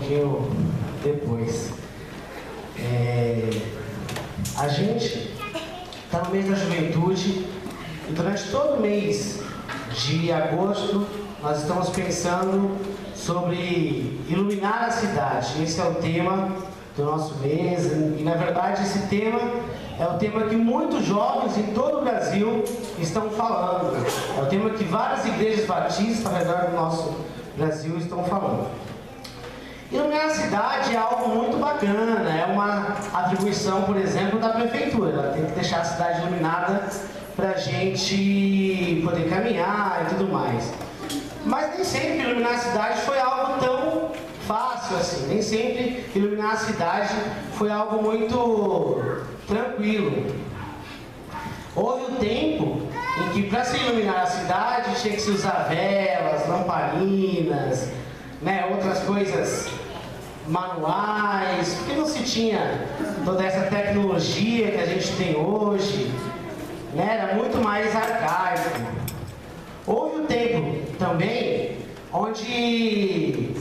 pouquinho depois. A gente está no mês da juventude e durante todo o mês de agosto nós estamos pensando sobre iluminar a cidade. Esse é o tema do nosso mês e, na verdade, esse tema é o tema que muitos jovens em todo o Brasil estão falando. É o tema que várias igrejas batistas ao redor do nosso Brasil estão falando. Iluminar a cidade é algo muito bacana, é uma atribuição, por exemplo, da prefeitura. Ela tem que deixar a cidade iluminada para a gente poder caminhar e tudo mais. Mas nem sempre iluminar a cidade foi algo tão fácil assim. Nem sempre iluminar a cidade foi algo muito tranquilo. Houve um tempo em que para se iluminar a cidade tinha que se usar velas, lamparinas, outras coisas manuais, porque não se tinha toda essa tecnologia que a gente tem hoje, era muito mais arcaico. Houve um tempo também onde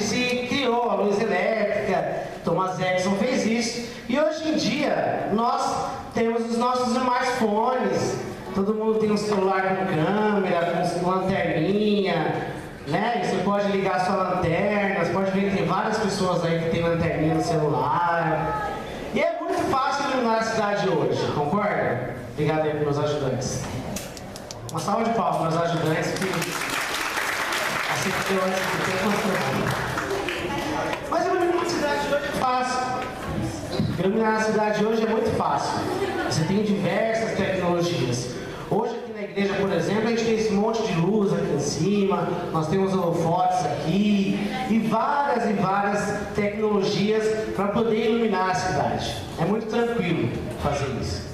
se criou a luz elétrica, Thomas Edison fez isso, e hoje em dia nós temos os nossos smartphones, todo mundo tem um celular com câmera, com lanterninha, você pode ligar a sua lanterna, você pode ver que tem várias pessoas aí que tem lanterninha no celular, e é muito fácil iluminar a cidade hoje, concorda? Obrigado aí para meus ajudantes. Uma salva de palmas para os ajudantes que aceitou antes de ter construído. Mas iluminar a cidade hoje é fácil. Iluminar a cidade hoje é muito fácil. Você tem diversas tecnologias. Hoje aqui na igreja, por exemplo, a gente tem esse monte de luz aqui em cima, nós temos holofotes aqui, e várias tecnologias para poder iluminar a cidade. É muito tranquilo fazer isso.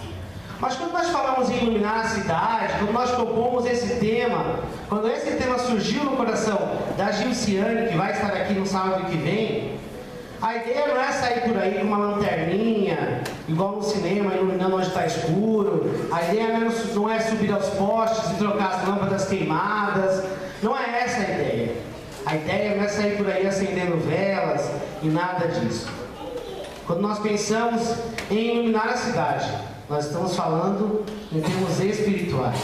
Mas quando nós falamos em iluminar a cidade, quando nós propomos esse tema, quando esse tema surgiu no coração da Gilciane, que vai estar aqui no sábado que vem, a ideia não é sair por aí com uma lanterninha, igual no cinema, iluminando onde está escuro. A ideia não é subir aos postes e trocar as lâmpadas queimadas. Não é essa a ideia. A ideia não é sair por aí acendendo velas e nada disso. Quando nós pensamos em iluminar a cidade, nós estamos falando em termos espirituais.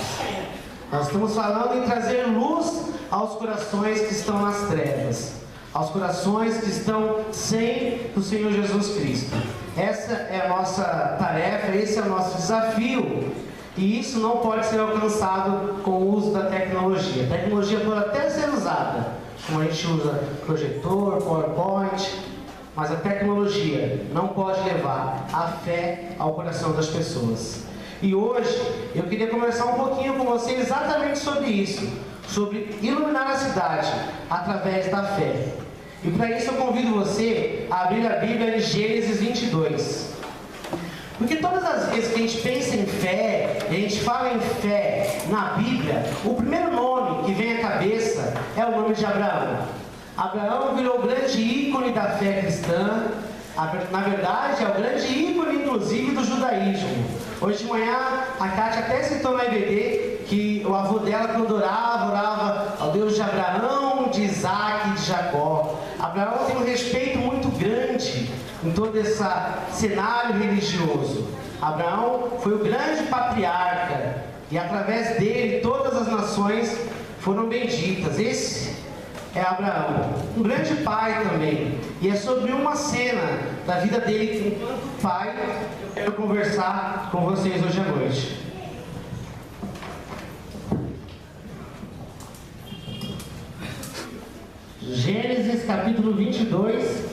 Nós estamos falando em trazer luz aos corações que estão nas trevas, aos corações que estão sem o Senhor Jesus Cristo. Essa é a nossa tarefa, esse é o nosso desafio. E isso não pode ser alcançado com o uso da tecnologia. A tecnologia pode até ser usada, como a gente usa projetor, PowerPoint, mas a tecnologia não pode levar a fé ao coração das pessoas. E hoje eu queria conversar um pouquinho com você exatamente sobre isso, sobre iluminar a cidade através da fé. E para isso eu convido você a abrir a Bíblia em Gênesis 22. Porque todas as vezes que a gente pensa em fé, a gente fala em fé na Bíblia, o primeiro nome que vem à cabeça é o nome de Abraão. Abraão virou o grande ícone da fé cristã. Na verdade, é o grande ícone, inclusive, do judaísmo. Hoje de manhã, a Kátia até citou na EBD que o avô dela, quando orava ao Deus de Abraão, de Isaac e de Jacó. Abraão tem um respeito muito grande em todo esse cenário religioso. Abraão foi o grande patriarca e, através dele, todas as nações foram benditas. Esse é Abraão, um grande pai também, e é sobre uma cena da vida dele enquanto pai que eu quero conversar com vocês hoje à noite. Gênesis capítulo 22,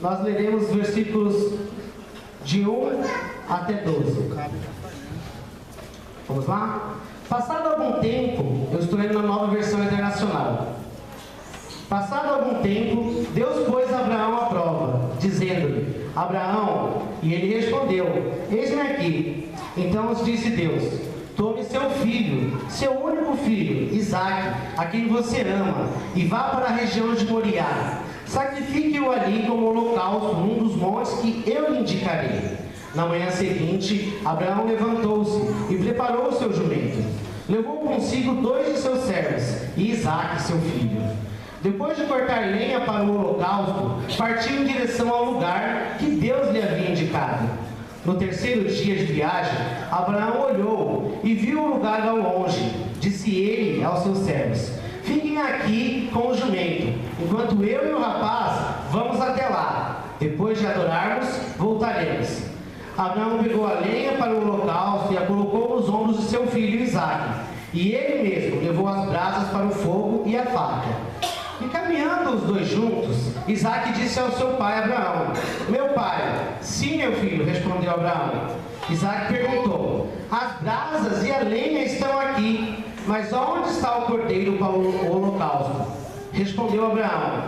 nós leremos versículos de 1 até 12. Vamos lá? Passado algum tempo, eu estou lendo na Nova Versão Internacional. Passado algum tempo, Deus pôs Abraão à prova, dizendo-lhe: Abraão, e ele respondeu: Eis-me aqui. Então os disse Deus: Tome seu filho, seu único filho, Isaque, a quem você ama, e vá para a região de Moriá. Sacrifique-o ali como holocausto num dos montes que eu lhe indicarei. Na manhã seguinte, Abraão levantou-se e preparou o seu jumento. Levou consigo 2 de seus servos e Isaque, seu filho. Depois de cortar lenha para o holocausto, partiu em direção ao lugar que Deus lhe havia indicado. No terceiro dia de viagem, Abraão olhou e viu o lugar ao longe. Disse ele aos seus servos: fiquem aqui com o jumento, enquanto eu e o rapaz vamos até lá. Depois de adorarmos, voltaremos. Abraão pegou a lenha para o holocausto e a colocou nos ombros de seu filho Isaque. E ele mesmo levou as brasas para o fogo e a faca. E caminhando os dois juntos, Isaque disse ao seu pai Abraão: meu pai. Sim, meu filho, respondeu Abraão. Isaque perguntou: as brasas e a lenha estão aqui, mas onde está o cordeiro para o holocausto? Respondeu Abraão: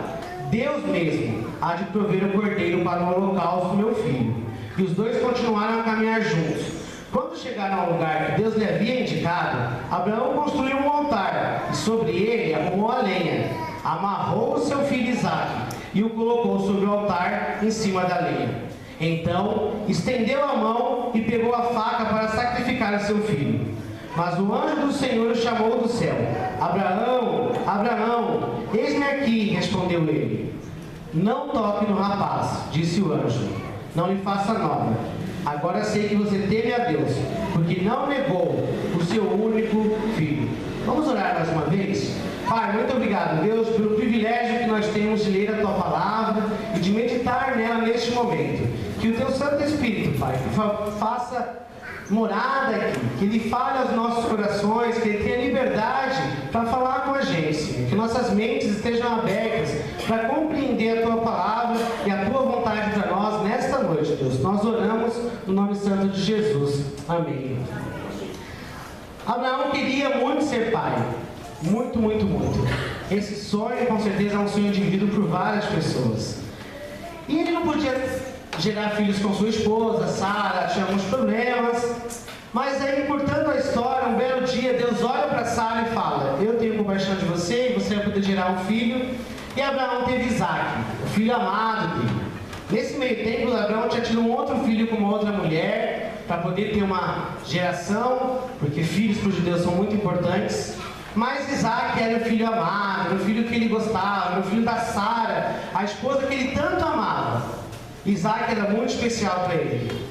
Deus mesmo há de prover o cordeiro para o holocausto, meu filho. E os dois continuaram a caminhar juntos. Quando chegaram ao lugar que Deus lhe havia indicado, Abraão construiu um altar e sobre ele arrumou a lenha, amarrou o seu filho Isaque e o colocou sobre o altar em cima da lenha. Então estendeu a mão e pegou a faca para sacrificar o seu filho. Mas o anjo do Senhor o chamou do céu: Abraão, Abraão, eis-me aqui, respondeu ele. Não toque no rapaz, disse o anjo, não lhe faça nada. Agora sei que você teme a Deus, porque não negou o seu único filho. Vamos orar mais uma vez? Pai, muito obrigado, Deus, pelo privilégio que nós temos de ler a Tua Palavra e de meditar nela neste momento. Que o Teu Santo Espírito, Pai, faça morada aqui, que Ele fale aos nossos corações, que Ele tenha liberdade para falar com a gente, Senhor. Que nossas mentes estejam abertas para compreender a Tua Palavra e a Tua vontade para nós nesta noite, Deus. Nós oramos no nome santo de Jesus. Amém. Abraão queria muito ser pai. Muito, muito, muito. Esse sonho, com certeza, é um sonho vivido por várias pessoas. E ele não podia gerar filhos com sua esposa, Sara, tinha alguns problemas. Mas aí, encurtando a história, um belo dia, Deus olha para Sara e fala: eu tenho compaixão de você e você vai poder gerar um filho. E Abraão teve Isaque, o filho amado dele. Nesse meio tempo, Abraão tinha tido um outro filho com uma outra mulher, para poder ter uma geração, porque filhos para os judeus são muito importantes. Mas Isaque era o filho amado, era o filho que ele gostava, era o filho da Sara, a esposa que ele tanto amava. Isaque era muito especial para ele.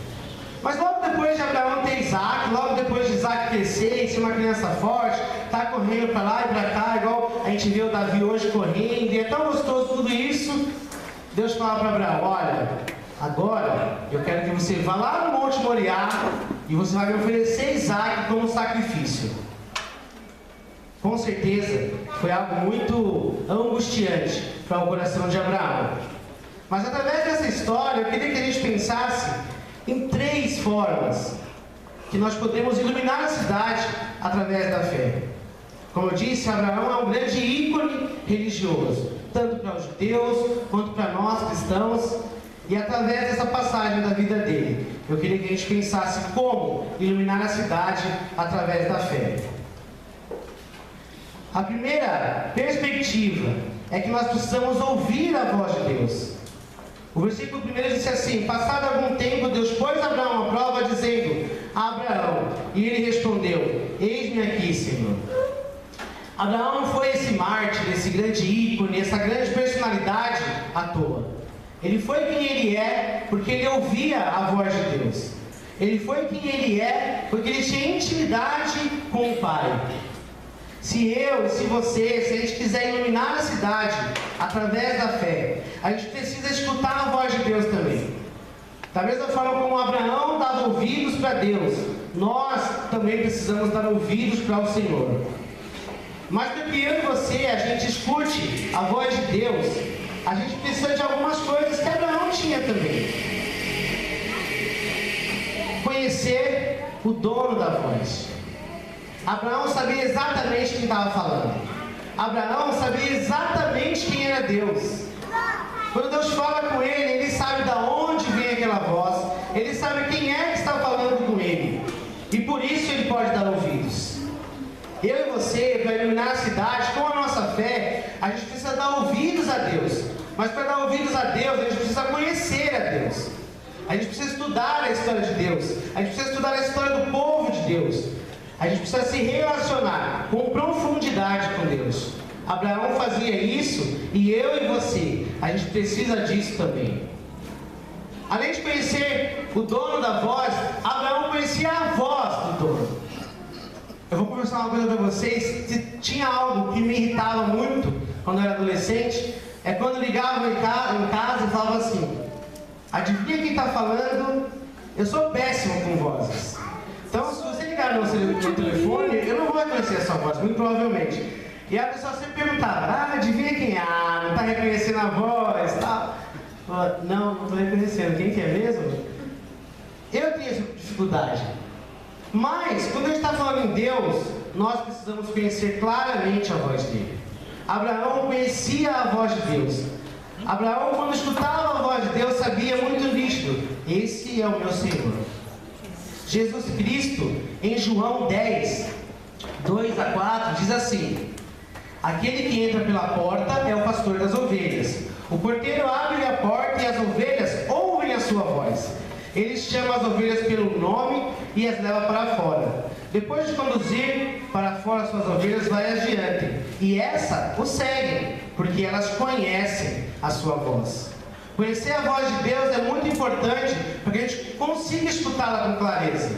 Mas logo depois de Abraão ter Isaque, logo depois de Isaque crescer e ser uma criança forte, tá correndo para lá e para cá, igual a gente vê o Davi hoje correndo, e é tão gostoso tudo isso. Deus fala para Abraão: olha, agora eu quero que você vá lá no Monte Moriá e você vai me oferecer Isaque como sacrifício. Com certeza foi algo muito angustiante para o coração de Abraão. Mas através dessa história, eu queria que a gente pensasse em 3 formas que nós podemos iluminar a cidade através da fé. Como eu disse, Abraão é um grande ícone religioso, tanto para os judeus quanto para nós cristãos. E através dessa passagem da vida dele, eu queria que a gente pensasse como iluminar a cidade através da fé. A primeira perspectiva é que nós precisamos ouvir a voz de Deus. O versículo 1 diz assim: passado algum tempo, Deus pôs Abraão à prova, dizendo: Abraão. E ele respondeu: eis-me aqui, Senhor. Abraão não foi esse mártir, esse grande ícone, essa grande personalidade à toa. Ele foi quem ele é porque ele ouvia a voz de Deus. Ele foi quem ele é porque ele tinha intimidade com o Pai. Se eu e se você, se a gente quiser iluminar a cidade através da fé, a gente precisa escutar a voz de Deus também. Da mesma forma como Abraão dava ouvidos para Deus, nós também precisamos dar ouvidos para o Senhor. Mas para que eu e você, a gente escute a voz de Deus, a gente precisa de algumas coisas que Abraão tinha também. Conhecer o dono da voz. Abraão sabia exatamente quem estava falando. Abraão sabia exatamente quem era Deus. Quando Deus fala com ele, ele sabe de onde vem aquela voz. Ele sabe quem é que está falando com ele. E por isso ele pode dar ouvidos. Eu e você, para iluminar a cidade, com a nossa fé, a gente precisa dar ouvidos a Deus. Mas para dar ouvidos a Deus, a gente precisa conhecer a Deus. A gente precisa estudar a história de Deus. A gente precisa estudar a história do povo de Deus. A gente precisa se relacionar com profundidade com Deus. Abraão fazia isso e eu e você, a gente precisa disso também. Além de conhecer o dono da voz, Abraão conhecia a voz do dono. Eu vou conversar uma coisa para vocês. Se tinha algo que me irritava muito quando eu era adolescente, é quando ligava em casa e falava assim: adivinha quem está falando? Eu sou péssimo com vozes. Então, se você ligar no seu telefone, eu não vou reconhecer a sua voz, muito provavelmente. E a pessoa sempre perguntava: adivinha quem é? Não está reconhecendo a voz, tal. Não estou reconhecendo. Quem que é mesmo? Eu tenho essa dificuldade. Mas, quando a gente está falando em Deus, nós precisamos conhecer claramente a voz dele. Abraão conhecia a voz de Deus. Abraão, quando escutava a voz de Deus, sabia muito nítido: esse é o meu Senhor. Jesus Cristo, em João 10, 2 a 4, diz assim: aquele que entra pela porta é o pastor das ovelhas. O porteiro abre a porta e as ovelhas ouvem a sua voz. Ele chama as ovelhas pelo nome e as leva para fora. Depois de conduzir para fora suas ovelhas, vai adiante. E essa o seguem, porque elas conhecem a sua voz. Conhecer a voz de Deus é muito importante para que a gente consiga escutá-la com clareza.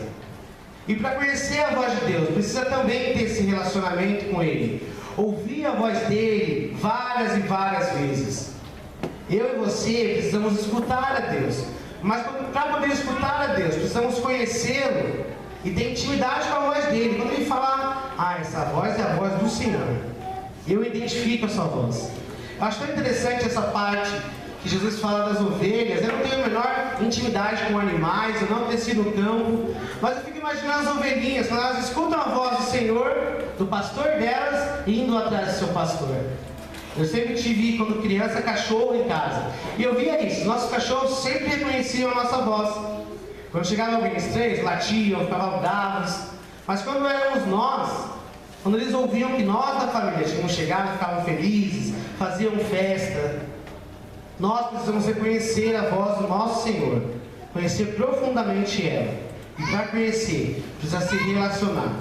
E para conhecer a voz de Deus, precisa também ter esse relacionamento com Ele. Ouvir a voz dele várias e várias vezes. Eu e você precisamos escutar a Deus. Mas para poder escutar a Deus, precisamos conhecê-lo e ter intimidade com a voz dele. Quando ele falar: essa voz é a voz do Senhor, eu identifico a sua voz. Eu acho tão interessante essa parte que Jesus fala das ovelhas. Eu não tenho a menor intimidade com animais, eu não desci no campo, mas eu fico imaginando as ovelhinhas, quando elas escutam a voz do Senhor, do pastor delas, indo atrás do seu pastor. Eu sempre tive, quando criança, cachorro em casa. E eu via isso, nossos cachorros sempre reconheciam a nossa voz. Quando chegava alguém estranho, eles latiam, ficavam bravos. Mas quando éramos nós, quando eles ouviam que nós da família tínhamos chegado, ficavam felizes, faziam festa. Nós precisamos reconhecer a voz do nosso Senhor, conhecer profundamente ela. E para conhecer, precisa se relacionar.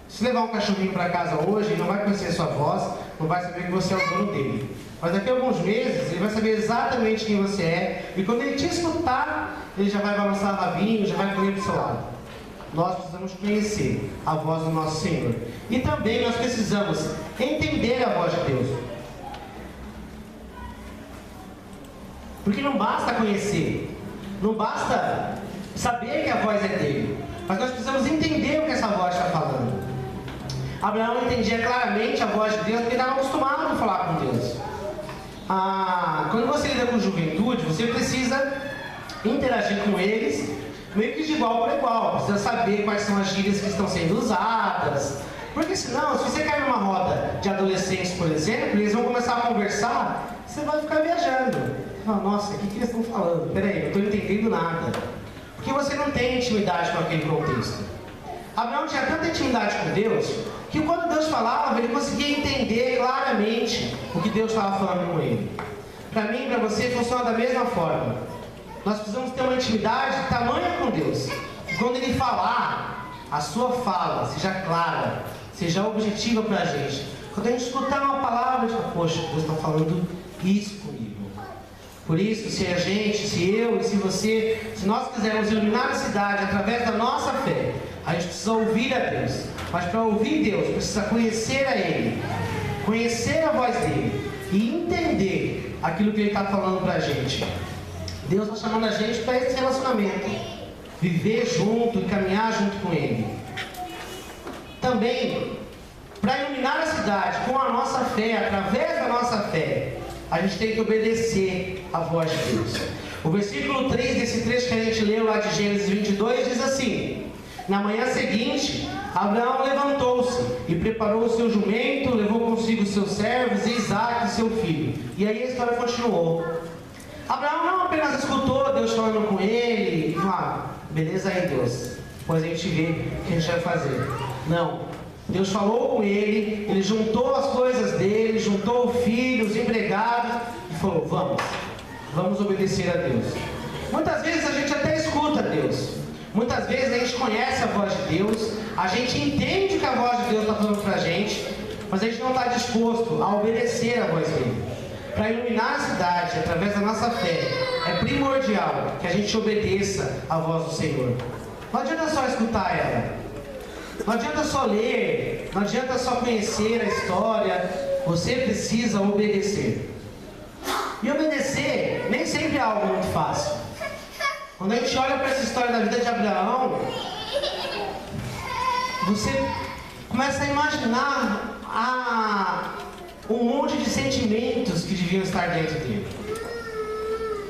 Se levar um cachorrinho para casa hoje, ele não vai conhecer a sua voz, não vai saber que você é o dono dele. Mas daqui a alguns meses, ele vai saber exatamente quem você é. E quando ele te escutar, ele já vai balançar o rabinho, já vai correr do seu lado. Nós precisamos conhecer a voz do nosso Senhor. E também nós precisamos entender a voz de Deus. Porque não basta conhecer, não basta saber que a voz é dele, mas nós precisamos entender o que essa voz está falando. Abraão entendia claramente a voz de Deus porque ele estava acostumado a falar com Deus. Quando você lida com juventude, você precisa interagir com eles meio que de igual para igual. Precisa saber quais são as gírias que estão sendo usadas. Porque senão, se você cair numa roda de adolescentes, por exemplo, eles vão começar a conversar, você vai ficar viajando. Você fala: nossa, o que eles estão falando? Peraí, não estou entendendo nada. Porque você não tem intimidade com aquele contexto. Abraão tinha tanta intimidade com Deus, que quando Deus falava, ele conseguia entender claramente o que Deus estava falando com ele. Para mim e para você funciona da mesma forma. Nós precisamos ter uma intimidade tamanha com Deus. E quando ele falar, a sua fala seja clara, seja objetiva para a gente. Quando a gente escutar uma palavra, a gente fala: poxa, Deus está falando isso comigo. Por isso, se a gente, se eu e se você, se nós quisermos iluminar a cidade através da nossa fé, a gente precisa ouvir a Deus. Mas para ouvir Deus, precisa conhecer a Ele, conhecer a voz dEle e entender aquilo que Ele está falando para a gente. Deus está chamando a gente para esse relacionamento, viver junto e caminhar junto com Ele. Também, para iluminar a cidade com a nossa fé, através da nossa fé, a gente tem que obedecer a voz de Deus. O versículo 3 desse trecho que a gente leu lá de Gênesis 22 diz assim: na manhã seguinte, Abraão levantou-se e preparou o seu jumento, levou consigo seus servos, Isaque, seu filho. E aí a história continuou. Abraão não apenas escutou Deus falando com ele e falou: beleza aí, Deus, depois a gente vê o que a gente vai fazer. Não. Deus falou com ele, ele juntou as coisas dele, juntou o filho, os empregados e falou: vamos obedecer a Deus. Muitas vezes a gente até escuta Deus, muitas vezes a gente conhece a voz de Deus, a gente entende que a voz de Deus está falando para a gente, mas a gente não está disposto a obedecer a voz dele. Para iluminar a cidade através da nossa fé, é primordial que a gente obedeça a voz do Senhor. Não adianta só escutar ela, não adianta só ler, não adianta só conhecer a história, você precisa obedecer. E obedecer nem sempre é algo muito fácil. Quando a gente olha para essa história da vida de Abraão, você começa a imaginar um monte de sentimentos que deviam estar dentro dele.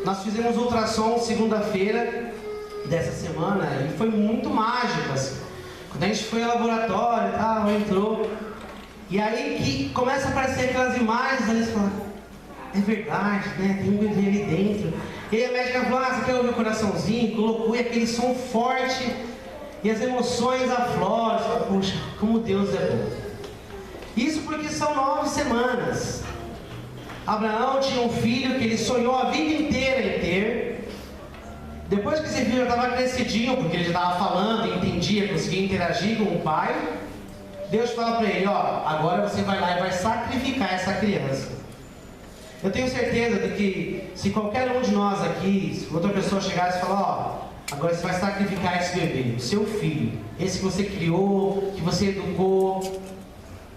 Nós fizemos ultrassom segunda-feira dessa semana e foi muito mágico, assim. Quando a gente foi ao laboratório e tal, entrou, e aí que começa a aparecer aquelas imagens, ali você fala, é verdade, né? Tem um bebê ali dentro. E aí a médica falou, você quer ouvir o coraçãozinho? Colocou e aquele som forte e as emoções afloram. Você fala, puxa, como Deus é bom. Isso porque são 9 semanas. Abraão tinha um filho que ele sonhou a vida inteira em ter. Depois que esse filho já estava crescidinho, porque ele já estava falando, entendia, conseguia interagir com o pai, Deus fala para ele, agora você vai lá e vai sacrificar essa criança. Eu tenho certeza de que se qualquer um de nós aqui, se outra pessoa chegasse e falar, agora você vai sacrificar esse bebê, o seu filho, esse que você criou, que você educou,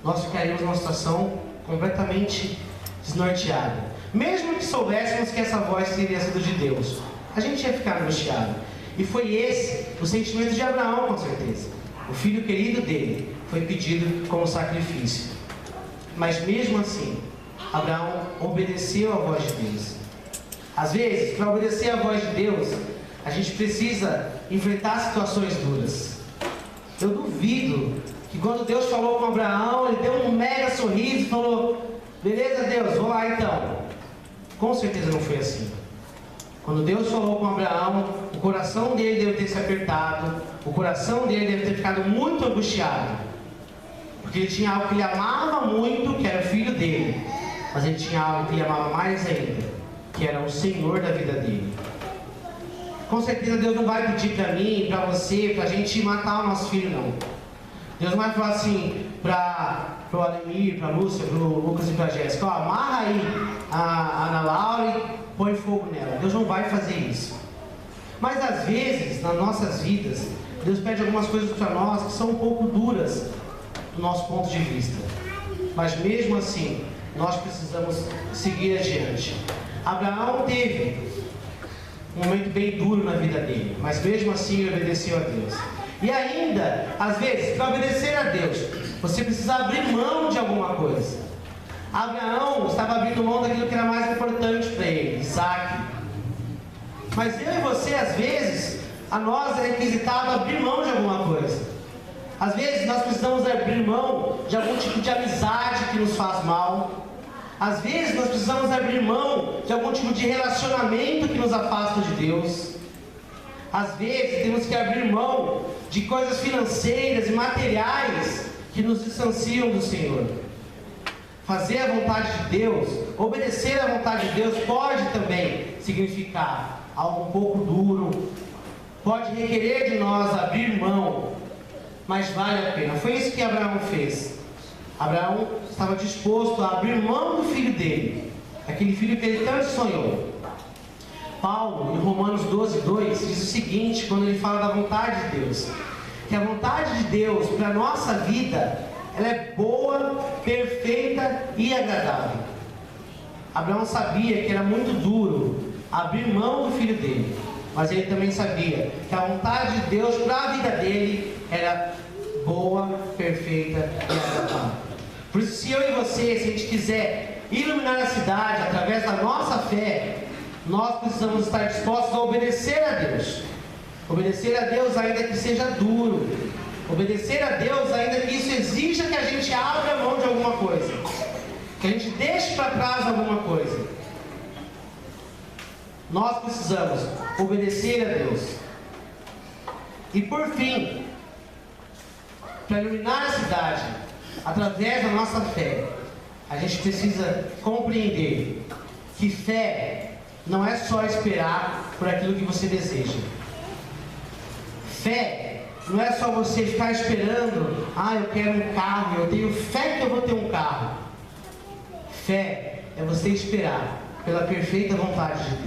nós ficaríamos numa situação completamente desnorteada. Mesmo que soubéssemos que essa voz teria sido de Deus, a gente ia ficar angustiado. E foi esse o sentimento de Abraão, com certeza. O filho querido dele foi pedido como sacrifício. Mas mesmo assim, Abraão obedeceu a voz de Deus. Às vezes, para obedecer a voz de Deus, a gente precisa enfrentar situações duras. Eu duvido que quando Deus falou com Abraão, ele deu um mega sorriso e falou, beleza Deus, vou lá então. Com certeza não foi assim. Quando Deus falou com Abraão, o coração dele deve ter se apertado, o coração dele deve ter ficado muito angustiado. Porque ele tinha algo que ele amava muito, que era o filho dele. Mas ele tinha algo que ele amava mais ainda, que era o Senhor da vida dele. Com certeza Deus não vai pedir para mim, para você, para a gente matar o nosso filho, não. Deus não vai falar assim para o Ademir, para a Lúcia, para o Lucas e para a Jéssica, amarra aí a Ana Laura e põe fogo nela. Deus não vai fazer isso. Mas às vezes, nas nossas vidas, Deus pede algumas coisas para nós que são um pouco duras do nosso ponto de vista. Mas mesmo assim, nós precisamos seguir adiante. Abraão teve um momento bem duro na vida dele, mas mesmo assim ele obedeceu a Deus. E ainda, às vezes, para obedecer a Deus, você precisa abrir mão de alguma coisa. Abraão estava abrindo mão daquilo que era mais importante para ele, Isaac. Mas eu e você, às vezes, a nós é requisitado abrir mão de alguma coisa. Às vezes nós precisamos abrir mão de algum tipo de amizade que nos faz mal. Às vezes nós precisamos abrir mão de algum tipo de relacionamento que nos afasta de Deus. Às vezes temos que abrir mão de coisas financeiras e materiais que nos distanciam do Senhor. Fazer a vontade de Deus, obedecer à vontade de Deus pode também significar algo um pouco duro, pode requerer de nós abrir mão, mas vale a pena. Foi isso que Abraão fez. Abraão estava disposto a abrir mão do filho dele, aquele filho que ele tanto sonhou. Paulo, em Romanos 12:2, diz o seguinte, quando ele fala da vontade de Deus, que a vontade de Deus para a nossa vida, ela é boa, perfeita e agradável. Abraão sabia que era muito duro abrir mão do filho dele, mas ele também sabia que a vontade de Deus para a vida dele era boa, perfeita e agradável. Por isso, se eu e você, se a gente quiser iluminar a cidade através da nossa fé, nós precisamos estar dispostos a obedecer a Deus. Obedecer a Deus ainda que seja duro. Obedecer a Deus ainda que isso exija que a gente abra mão de alguma coisa, que a gente deixe para trás alguma coisa. Nós precisamos obedecer a Deus. E por fim, para iluminar a cidade através da nossa fé, a gente precisa compreender que fé não é só esperar por aquilo que você deseja. Fé não é só você ficar esperando, eu quero um carro, eu tenho fé que eu vou ter um carro. Fé é você esperar pela perfeita vontade de Deus.